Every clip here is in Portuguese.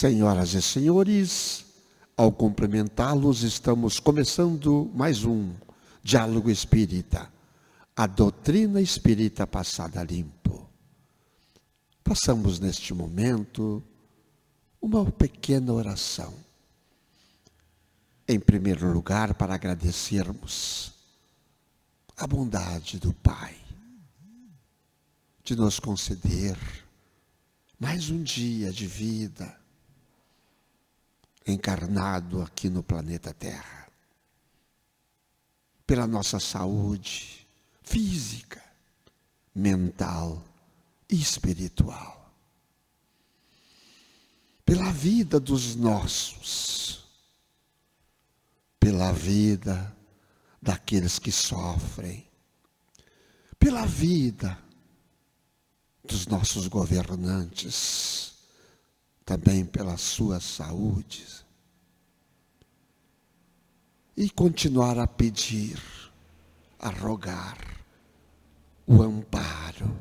Senhoras e senhores, ao cumprimentá-los, estamos começando mais um Diálogo Espírita, a doutrina espírita passada limpo. Façamos neste momento uma pequena oração. Em primeiro lugar, para agradecermos a bondade do Pai de nos conceder mais um dia de vida encarnado aqui no planeta Terra. Pela nossa saúde física, mental e espiritual. Pela vida dos nossos. Pela vida daqueles que sofrem. Pela vida dos nossos governantes. Também pela sua saúde. E continuar a pedir, a rogar o amparo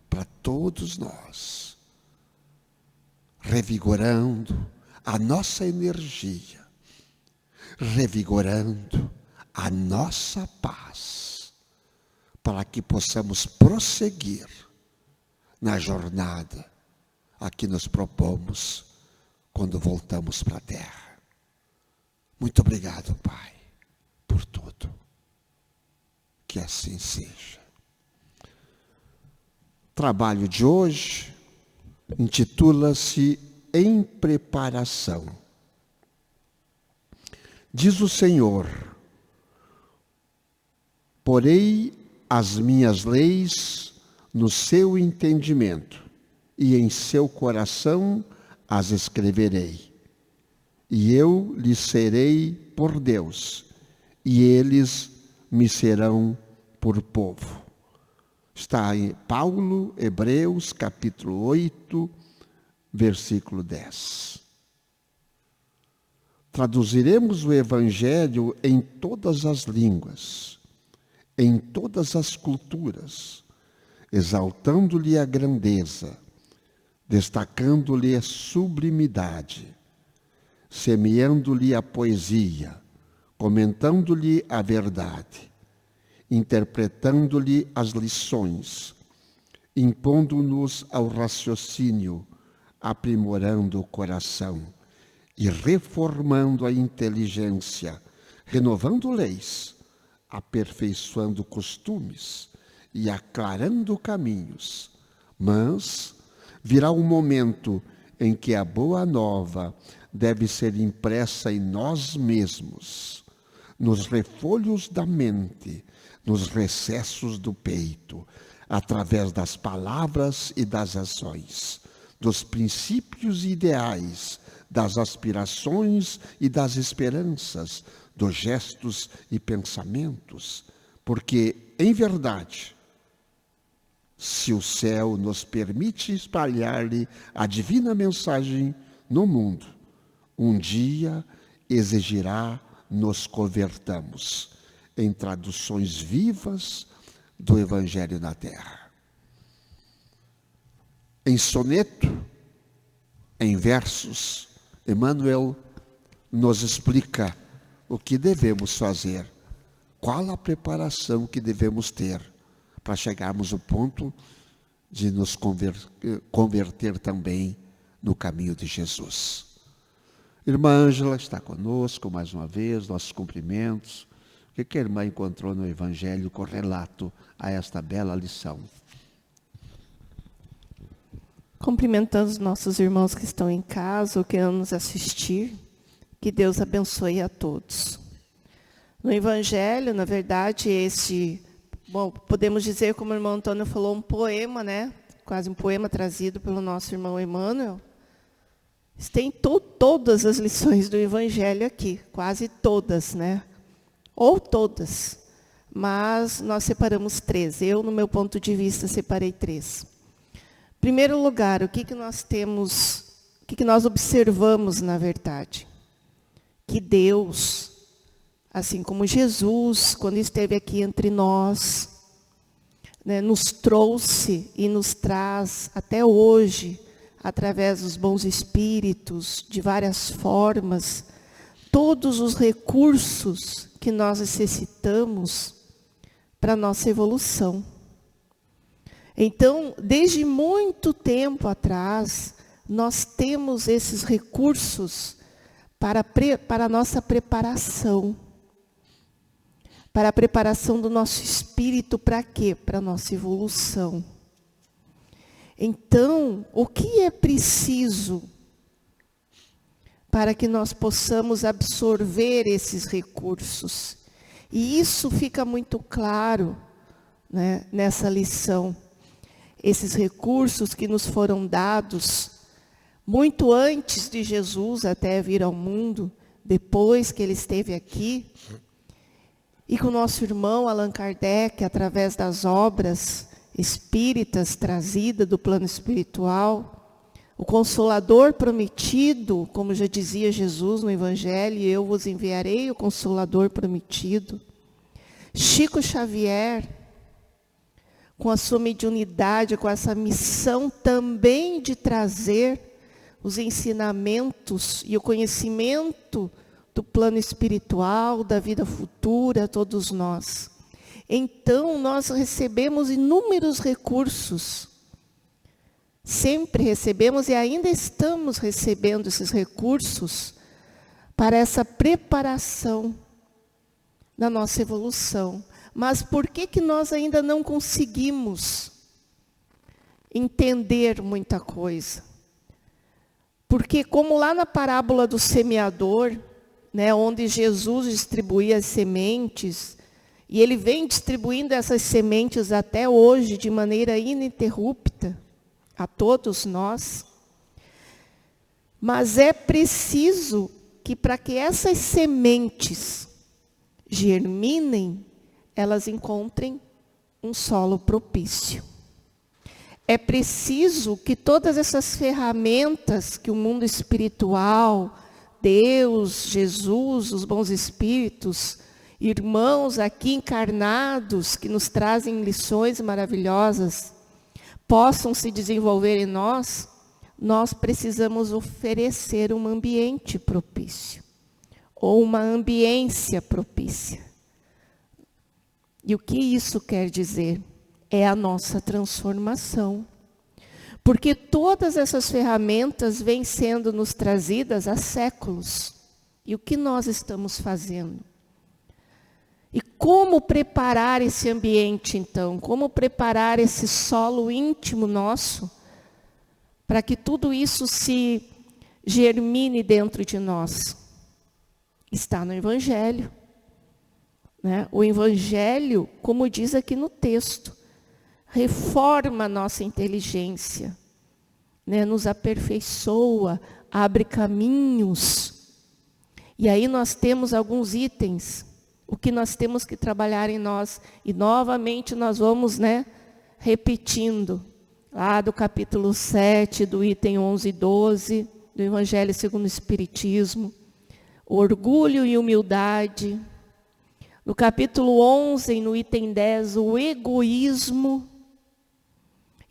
para todos nós, revigorando a nossa energia, revigorando a nossa paz, para que possamos prosseguir na jornada a que nos propomos quando voltamos para a terra. Muito obrigado, Pai, por tudo. Que assim seja. O trabalho de hoje intitula-se Em Preparação. Diz o Senhor: porei as minhas leis no seu entendimento, e em seu coração as escreverei. E eu lhes serei por Deus, e eles me serão por povo. Está em Paulo, Hebreus, capítulo 8, versículo 10. Traduziremos o Evangelho em todas as línguas, em todas as culturas, exaltando-lhe a grandeza, destacando-lhe a sublimidade, semeando-lhe a poesia, comentando-lhe a verdade, interpretando-lhe as lições, impondo-nos ao raciocínio, aprimorando o coração e reformando a inteligência, renovando leis, aperfeiçoando costumes e aclarando caminhos. Mas virá um momento em que a boa nova deve ser impressa em nós mesmos, nos refolhos da mente, nos recessos do peito, através das palavras e das ações, dos princípios e ideais, das aspirações e das esperanças, dos gestos e pensamentos, porque, em verdade, se o céu nos permite espalhar-lhe a divina mensagem no mundo, um dia exigirá nos convertamos em traduções vivas do Evangelho na Terra. Em soneto, em versos, Emmanuel nos explica o que devemos fazer, qual a preparação que devemos ter para chegarmos ao ponto de nos converter também no caminho de Jesus. Irmã Ângela está conosco mais uma vez, nossos cumprimentos. O que a irmã encontrou no Evangelho correlato a esta bela lição? Cumprimentando os nossos irmãos que estão em casa ou que irão nos assistir, que Deus abençoe a todos. No Evangelho, na verdade, podemos dizer, como o irmão Antônio falou, um poema, né? Quase um poema trazido pelo nosso irmão Emmanuel. Tem todas as lições do Evangelho aqui, quase todas, né? Ou todas, mas nós separamos 3. Eu, no meu ponto de vista, separei 3. Em primeiro lugar, o que nós temos, o que nós observamos, na verdade? Que Deus, assim como Jesus, quando esteve aqui entre nós, né, nos trouxe e nos traz até hoje através dos bons espíritos, de várias formas, todos os recursos que nós necessitamos para a nossa evolução. Então, desde muito tempo atrás, nós temos esses recursos para a nossa preparação. Para a preparação do nosso espírito, para quê? Para a nossa evolução. Então, o que é preciso para que nós possamos absorver esses recursos? E isso fica muito claro, né, nessa lição. Esses recursos que nos foram dados muito antes de Jesus até vir ao mundo, depois que ele esteve aqui, e com o nosso irmão Allan Kardec, através das obras espíritas trazidas do plano espiritual, o Consolador prometido, como já dizia Jesus no Evangelho, eu vos enviarei o Consolador prometido. Chico Xavier, com a sua mediunidade, com essa missão também de trazer os ensinamentos e o conhecimento do plano espiritual, da vida futura a todos nós. Então, nós recebemos inúmeros recursos. Sempre recebemos e ainda estamos recebendo esses recursos para essa preparação da nossa evolução. Mas por que nós ainda não conseguimos entender muita coisa? Porque como lá na parábola do semeador, né, onde Jesus distribuía as sementes, e ele vem distribuindo essas sementes até hoje de maneira ininterrupta a todos nós. Mas é preciso que para que essas sementes germinem, elas encontrem um solo propício. É preciso que todas essas ferramentas que o mundo espiritual, Deus, Jesus, os bons espíritos, irmãos aqui encarnados, que nos trazem lições maravilhosas, possam se desenvolver em nós, nós precisamos oferecer um ambiente propício, ou uma ambiência propícia. E o que isso quer dizer? É a nossa transformação. Porque todas essas ferramentas vêm sendo nos trazidas há séculos. E o que nós estamos fazendo? E como preparar esse ambiente, então? Como preparar esse solo íntimo nosso para que tudo isso se germine dentro de nós? Está no Evangelho. Né? O Evangelho, como diz aqui no texto, reforma a nossa inteligência, né? Nos aperfeiçoa, abre caminhos. E aí nós temos alguns itens, o que nós temos que trabalhar em nós. E novamente nós vamos, né, repetindo, lá do capítulo 7, do item 11 e 12, do Evangelho segundo o Espiritismo, orgulho e humildade. No capítulo 11, no item 10, o egoísmo.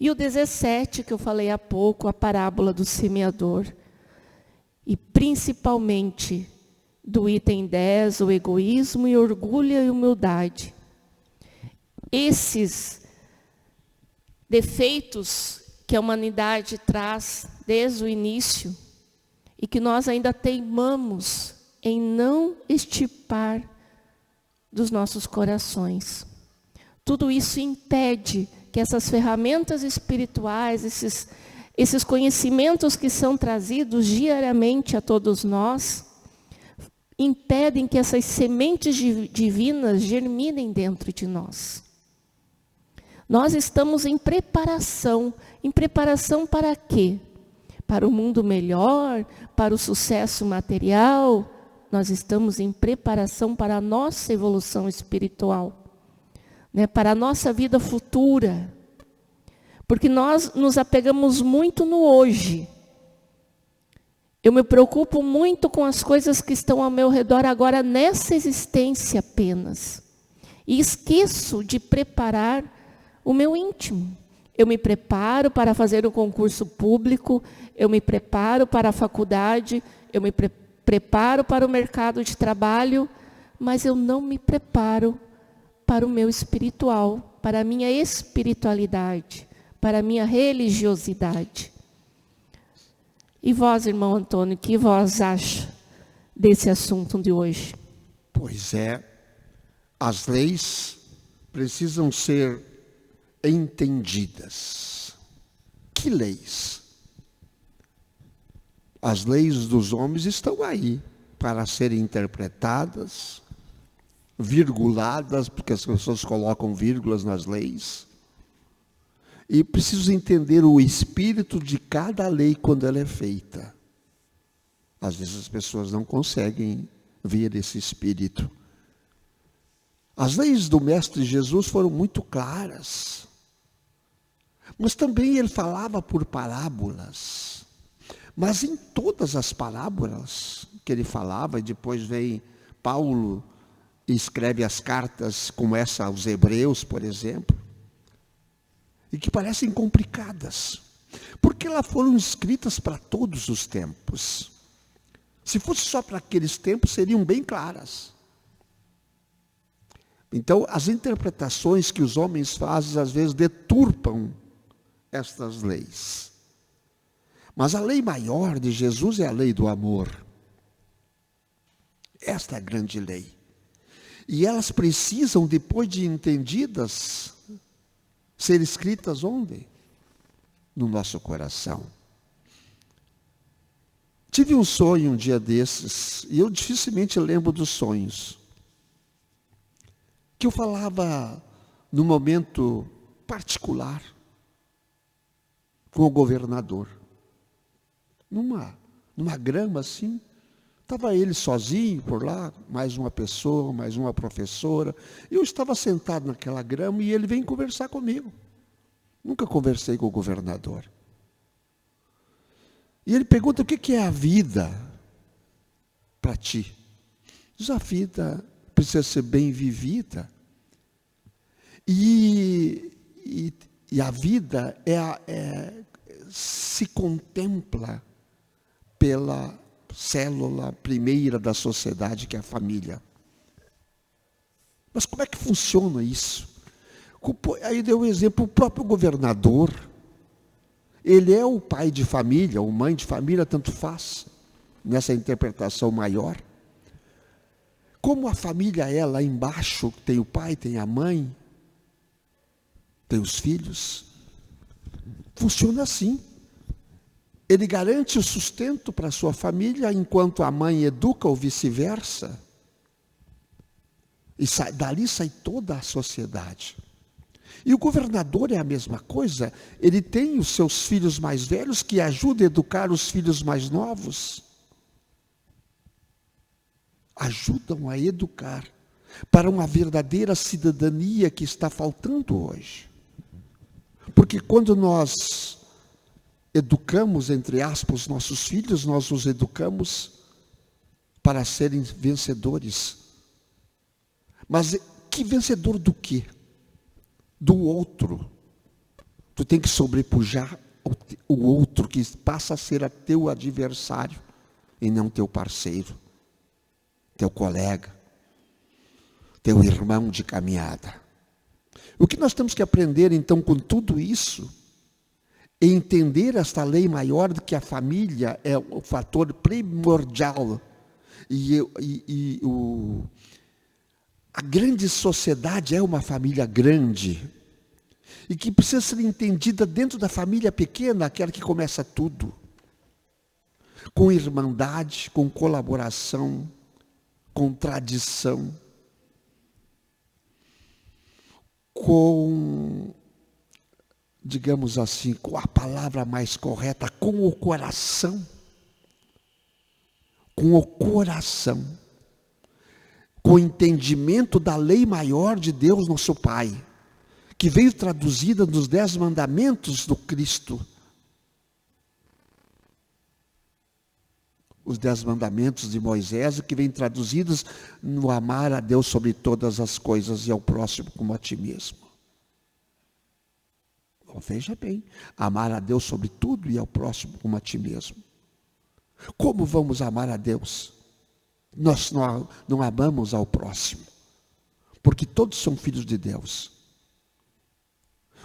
E o 17, que eu falei há pouco, a parábola do semeador. E principalmente do item 10, o egoísmo e orgulho e humildade. Esses defeitos que a humanidade traz desde o início e que nós ainda teimamos em não extirpar dos nossos corações. Tudo isso impede que essas ferramentas espirituais, esses conhecimentos que são trazidos diariamente a todos nós, impedem que essas sementes divinas germinem dentro de nós. Nós estamos em preparação para quê? Para o mundo melhor, para o sucesso material. Nós estamos em preparação para a nossa evolução espiritual, né? Para a nossa vida futura. Porque nós nos apegamos muito no hoje. Eu me preocupo muito com as coisas que estão ao meu redor agora nessa existência apenas. E esqueço de preparar o meu íntimo. eu me preparo para fazer um concurso público, eu me preparo para a faculdade, eu me preparo para o mercado de trabalho, mas eu não me preparo para o meu espiritual, para a minha espiritualidade, para a minha religiosidade. E vós, irmão Antônio, o que vós acha desse assunto de hoje? Pois é, as leis precisam ser entendidas. Que leis? As leis dos homens estão aí para serem interpretadas, virguladas, porque as pessoas colocam vírgulas nas leis. E preciso entender o espírito de cada lei quando ela é feita. Às vezes as pessoas não conseguem ver esse espírito. As leis do Mestre Jesus foram muito claras. Mas também ele falava por parábolas. Mas em todas as parábolas que ele falava, e depois vem Paulo e escreve as cartas como essa aos Hebreus, por exemplo, e que parecem complicadas, porque elas foram escritas para todos os tempos. Se fosse só para aqueles tempos, seriam bem claras. Então, as interpretações que os homens fazem, às vezes, deturpam estas leis. Mas a lei maior de Jesus é a lei do amor. Esta é a grande lei. E elas precisam, depois de entendidas, ser escritas onde? No nosso coração. Tive um sonho um dia desses, e eu dificilmente lembro dos sonhos, que eu falava num momento particular com o governador. Numa grama assim, estava ele sozinho por lá, mais uma pessoa, mais uma professora. Eu estava sentado naquela grama e ele veio conversar comigo. Nunca conversei com o governador. E ele pergunta: o que é a vida para ti? Diz: a vida precisa ser bem vivida. E a vida se contempla pela célula primeira da sociedade, que é a família. Mas como é que funciona isso? Aí deu um exemplo, o próprio governador, ele é o pai de família, ou mãe de família, tanto faz, nessa interpretação maior. Como a família é lá embaixo, tem o pai, tem a mãe, tem os filhos, funciona assim. Ele garante o sustento para a sua família, enquanto a mãe educa ou vice-versa. E dali sai toda a sociedade. E o governador é a mesma coisa. Ele tem os seus filhos mais velhos que ajudam a educar os filhos mais novos. Ajudam a educar para uma verdadeira cidadania que está faltando hoje. Porque quando nós educamos, entre aspas, os nossos filhos, nós os educamos para serem vencedores. Mas que vencedor do quê? Do outro. Tu tem que sobrepujar o outro que passa a ser teu adversário e não teu parceiro, teu colega, teu irmão de caminhada. O que nós temos que aprender então com tudo isso é entender esta lei maior de que a família é o fator primordial a grande sociedade é uma família grande e que precisa ser entendida dentro da família pequena, aquela que começa tudo, com irmandade, com colaboração, com tradição, com, digamos assim, com a palavra mais correta, com o coração. Com o coração. Com o entendimento da lei maior de Deus, nosso Pai, que veio traduzida nos 10 mandamentos do Cristo. Os 10 mandamentos de Moisés, que vêm traduzidos no amar a Deus sobre todas as coisas e ao próximo como a ti mesmo. Então veja bem, amar a Deus sobre tudo e ao próximo como a ti mesmo. Como vamos amar a Deus? Nós não amamos ao próximo, porque todos são filhos de Deus.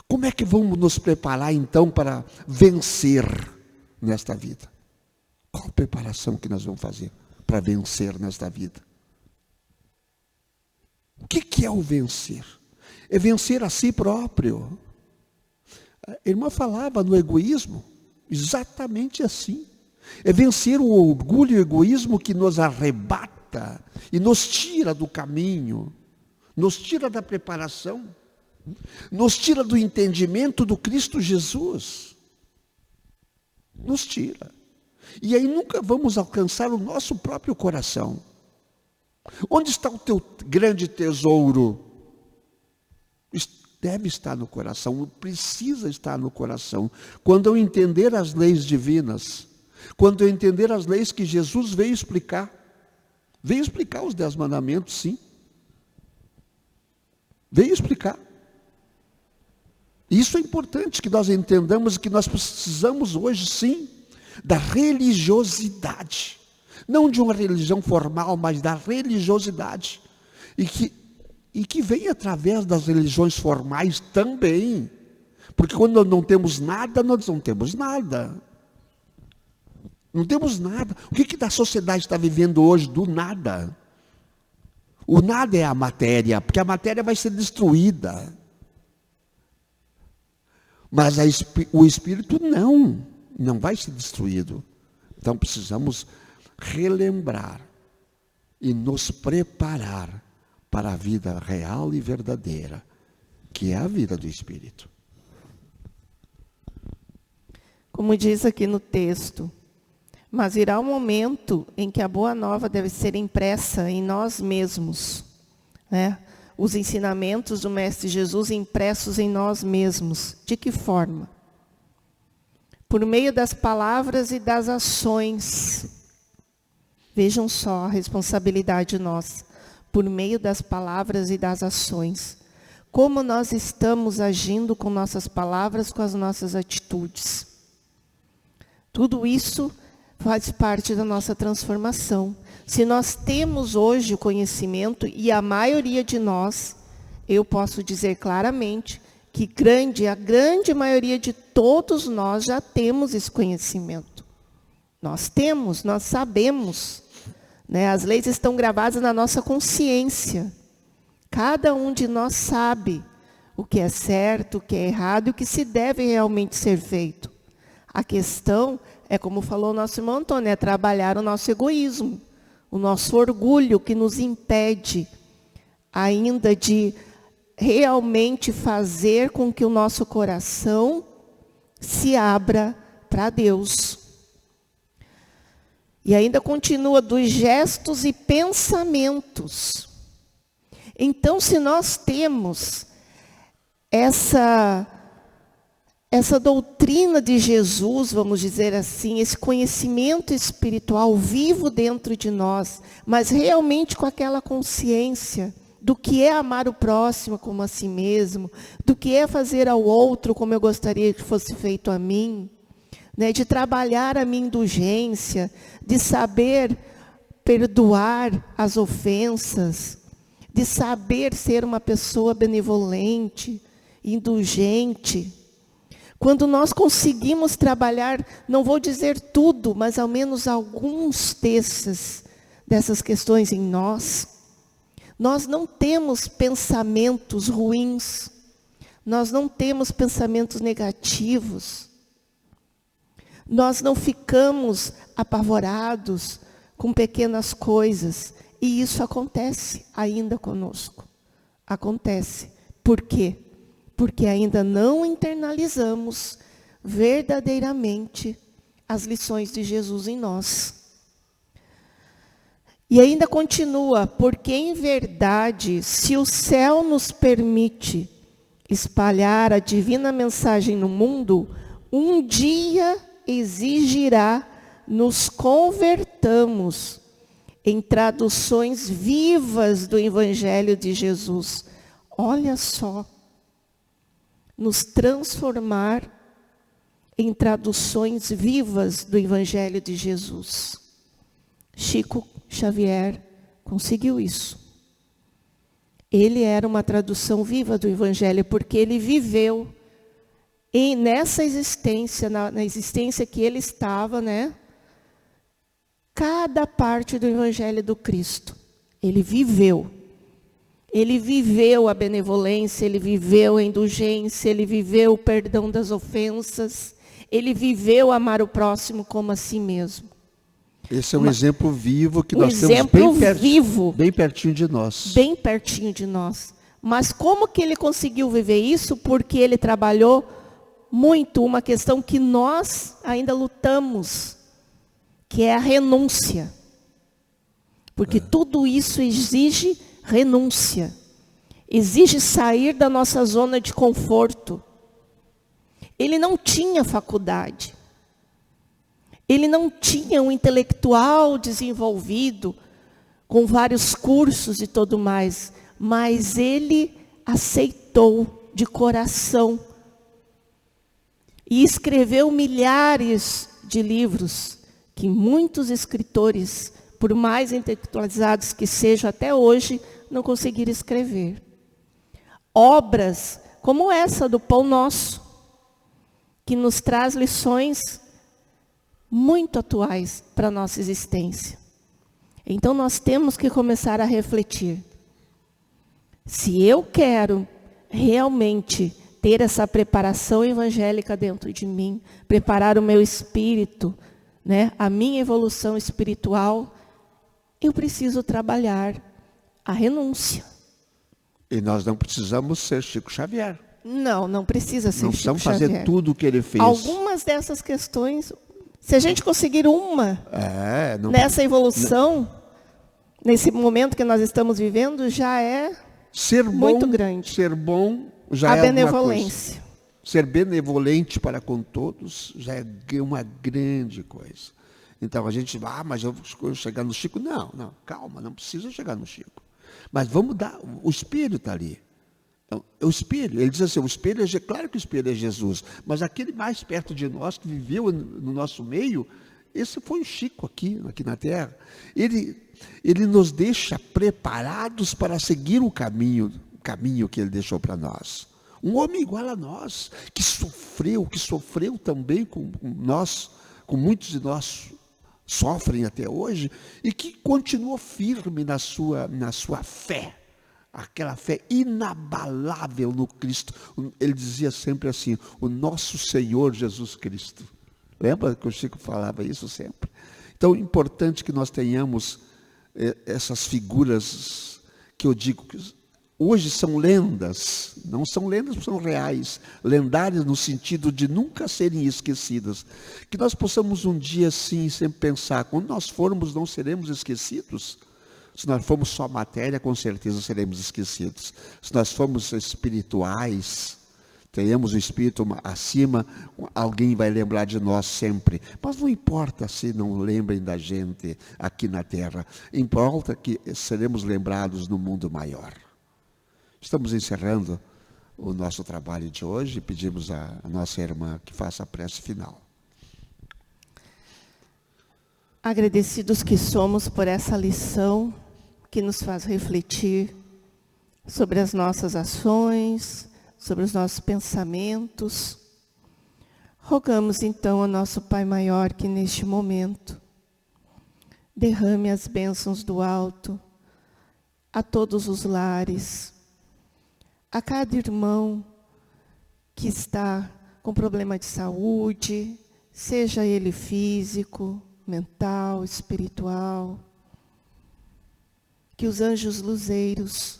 Como é que vamos nos preparar então para vencer nesta vida? Qual a preparação que nós vamos fazer para vencer nesta vida? O que é o vencer? É vencer a si próprio. A irmã falava no egoísmo, exatamente assim. É vencer o orgulho e o egoísmo que nos arrebata e nos tira do caminho, nos tira da preparação, nos tira do entendimento do Cristo Jesus. Nos tira. E aí nunca vamos alcançar o nosso próprio coração. Onde está o teu grande tesouro? Deve estar no coração, precisa estar no coração. Quando eu entender as leis divinas, quando eu entender as leis que Jesus veio explicar os 10 mandamentos, sim. Veio explicar. Isso é importante que nós entendamos que nós precisamos hoje, sim, da religiosidade. Não de uma religião formal, mas da religiosidade. E que vem através das religiões formais também. Porque quando nós não temos nada, nós não temos nada. Não temos nada. O que a sociedade está vivendo hoje do nada? O nada é a matéria, porque a matéria vai ser destruída. Mas o espírito não vai ser destruído. Então precisamos relembrar e nos preparar para a vida real e verdadeira, que é a vida do Espírito. Como diz aqui no texto, mas virá um momento em que a boa nova deve ser impressa em nós mesmos, né? Os ensinamentos do Mestre Jesus impressos em nós mesmos. De que forma? Por meio das palavras e das ações. Vejam só a responsabilidade nossa. Por meio das palavras e das ações. Como nós estamos agindo com nossas palavras, com as nossas atitudes. Tudo isso faz parte da nossa transformação. Se nós temos hoje o conhecimento, e a maioria de nós, eu posso dizer claramente, que a grande maioria de todos nós já temos esse conhecimento. Nós temos, nós sabemos. Né? As leis estão gravadas na nossa consciência. Cada um de nós sabe o que é certo, o que é errado e o que se deve realmente ser feito. A questão é, como falou o nosso irmão Antônio, é trabalhar o nosso egoísmo, o nosso orgulho que nos impede ainda de realmente fazer com que o nosso coração se abra para Deus. E ainda continua dos gestos e pensamentos. Então, se nós temos essa doutrina de Jesus, vamos dizer assim, esse conhecimento espiritual vivo dentro de nós, mas realmente com aquela consciência do que é amar o próximo como a si mesmo, do que é fazer ao outro como eu gostaria que fosse feito a mim, né, de trabalhar a minha indulgência, de saber perdoar as ofensas, de saber ser uma pessoa benevolente, indulgente. Quando nós conseguimos trabalhar, não vou dizer tudo, mas ao menos alguns dessas questões em nós, nós não temos pensamentos ruins, nós não temos pensamentos negativos, nós não ficamos apavorados com pequenas coisas, e isso acontece ainda conosco. Acontece. Por quê? Porque ainda não internalizamos verdadeiramente as lições de Jesus em nós. E ainda continua, porque em verdade, se o céu nos permite espalhar a divina mensagem no mundo, um dia exigirá nos convertamos em traduções vivas do Evangelho de Jesus. Olha só. nos transformar em traduções vivas do Evangelho de Jesus. Chico Xavier conseguiu isso. Ele era uma tradução viva do Evangelho, porque ele viveu nessa existência, na existência que ele estava, né? Cada parte do Evangelho do Cristo. Ele viveu. Ele viveu a benevolência, ele viveu a indulgência, ele viveu o perdão das ofensas, ele viveu amar o próximo como a si mesmo. Esse é um exemplo vivo que nós temos bem pertinho de nós. Bem pertinho de nós. Mas como que ele conseguiu viver isso? Porque ele trabalhou muito uma questão que nós ainda lutamos, que é a renúncia. Porque tudo isso exige renúncia. Exige sair da nossa zona de conforto. Ele não tinha faculdade. Ele não tinha um intelectual desenvolvido, com vários cursos e tudo mais, mas ele aceitou de coração e escreveu milhares de livros que muitos escritores, por mais intelectualizados que sejam até hoje, não conseguiram escrever. Obras como essa do Pão Nosso, que nos traz lições muito atuais para a nossa existência. Então nós temos que começar a refletir. Se eu quero realmente ter essa preparação evangélica dentro de mim, preparar o meu espírito, né, a minha evolução espiritual, eu preciso trabalhar a renúncia. E nós não precisamos ser Chico Xavier. Não precisa ser Chico Xavier. Não precisamos fazer tudo o que ele fez. Algumas dessas questões, se a gente conseguir nessa evolução, nesse momento que nós estamos vivendo, já é muito grande. Ser bom já é benevolência. Alguma coisa. Ser benevolente para com todos já é uma grande coisa. Então a gente vai, mas eu vou chegar no Chico. Não, calma, não precisa chegar no Chico. Mas vamos dar, o espelho está ali. Então, o espelho, ele diz assim, o espelho é, claro que o espelho é Jesus, mas aquele mais perto de nós, que viveu no nosso meio, esse foi o Chico aqui na Terra. Ele nos deixa preparados para seguir o caminho que ele deixou para nós. Um homem igual a nós, que sofreu também com nós, com muitos de nós sofrem até hoje, e que continuou firme na sua fé. Aquela fé inabalável no Cristo. Ele dizia sempre assim, o nosso Senhor Jesus Cristo. Lembra que o Chico falava isso sempre? Então, é importante que nós tenhamos essas figuras que eu digo que hoje são lendas, não são lendas, são reais, lendárias no sentido de nunca serem esquecidas. Que nós possamos um dia, sim, sempre pensar, quando nós formos, não seremos esquecidos. Se nós formos só matéria, com certeza seremos esquecidos. Se nós formos espirituais, tenhamos o espírito acima, alguém vai lembrar de nós sempre. Mas não importa se não lembrem da gente aqui na Terra. Importa que seremos lembrados no mundo maior. Estamos encerrando o nosso trabalho de hoje e pedimos à nossa irmã que faça a prece final. Agradecidos que somos por essa lição que nos faz refletir sobre as nossas ações, sobre os nossos pensamentos. Rogamos então ao nosso Pai Maior que neste momento derrame as bênçãos do alto a todos os lares, a cada irmão que está com problema de saúde, seja ele físico, mental, espiritual. Que os anjos luzeiros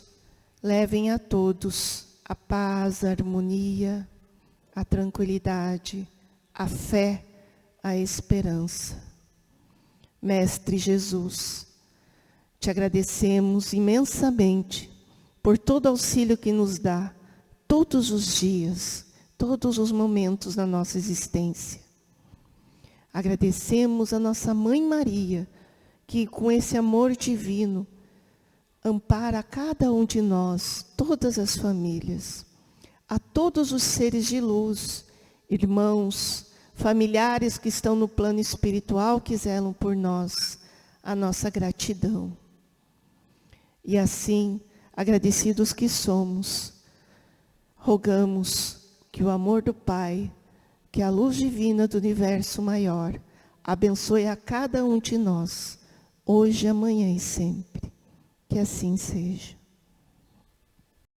levem a todos a paz, a harmonia, a tranquilidade, a fé, a esperança. Mestre Jesus, te agradecemos imensamente por todo auxílio que nos dá todos os dias, todos os momentos da nossa existência. Agradecemos a nossa Mãe Maria, que com esse amor divino ampara cada um de nós, todas as famílias. a todos os seres de luz, irmãos, familiares que estão no plano espiritual, que zelam por nós, a nossa gratidão. E assim, agradecidos que somos, rogamos que o amor do Pai, que a luz divina do universo maior, abençoe a cada um de nós, hoje, amanhã e sempre. Que assim seja.